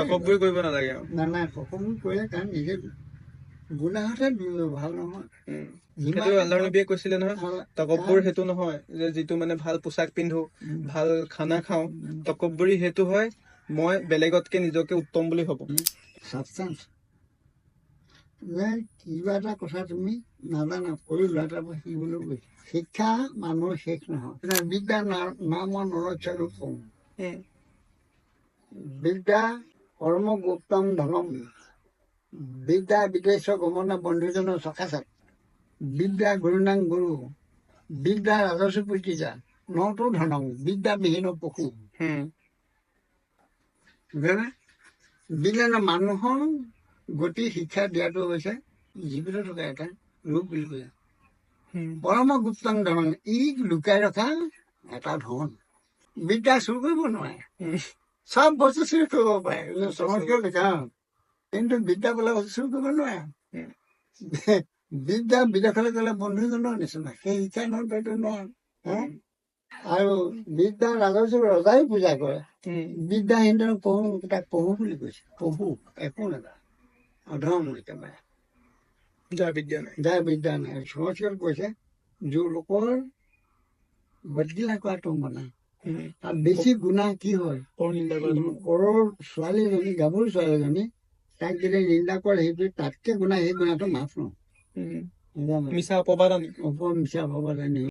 তকব্বুৰি কৰিব নালাগে আৰু নাই সকলো কৰিলে কাৰণ নিজে গুণাহঁতে ভাল নহয়। সেইটো আল্লাহৰ নবীয়ে কৈছিলে নহয়, তকব্বুৰ সেইটো নহয় যে যিটো মানে ভাল পোছাক পিন্ধো, ভাল খানা খাওঁ। তকব্বুৰি সেইটো হয় মই বেলেগতকে নিজকে উত্তম বুলি ভাবো। ছাবষ্টেঞ্চ যে কিবা এটা কথা তুমি নাজানা কৰি ল'ৰা এটাৰ পৰা শিকিবলৈ গৈছে। শিক্ষা মানুহৰ শেষ নহয়। বিদ্যা নামৰ নৰস্বৰূপ কওঁ, বিদ্যা কৰ্ম গুপ্তম ধনম, বিদ্যা বিদেশ গমন বন্ধুজনৰ সকাশত, বিদ্যা গুৰুনাং গুৰু, বিদ্যা ৰাজস্ব পুত্ৰিজা নটো ধনম, বিদ্যা বিহীন পশু। বিজ্ঞানে মানুহৰ গতি শিক্ষা দিয়াটো হৈছে জীৱিত থকা এটা ৰূপ বুলি কৈছে। পৰম গুপ্তং ধন, ই লুকাই ৰখা এটা ধন। বিদ্যা চুৰ কৰিব নোৱাৰে, চব বস্তু চুৰ কৰিব পাৰে, চমৎকাৰ লিখা, কিন্তু বিদ্যা বোলা বস্তু চুৰ কৰিব নোৱাৰে। বিদ্যা বিদেশলৈ গ'লে বন্ধুজনৰ নিচিনা, সেই শিক্ষা নটো নোৱাৰে। আৰু বিদ্যা ৰাজস্ব ৰজাই পূজা কৰে, বিদ্যাহীন পঢ়ো, তাক পঢ়ো বুলি কৈছে। পঢ়ো একো নাজানে, অধম একেবাৰে, যাৰ বিদ্যা নাই, যাৰ বিদ্যা নাই। সংস্কৃত কৈছে যোৰ লোকৰ বদগিলা কৰাটো মনা। তাত বেছি গুণা কি হয়, পৰৰ ছোৱালীজনী, গাভৰু ছোৱালীজনী, তাক যদি নিন্দা কৰে সেইটো তাতকে গুণা, সেই গুণাটো মাফ নহয়। মিছা অপবাদ আনি মিছা অপবাদ আনি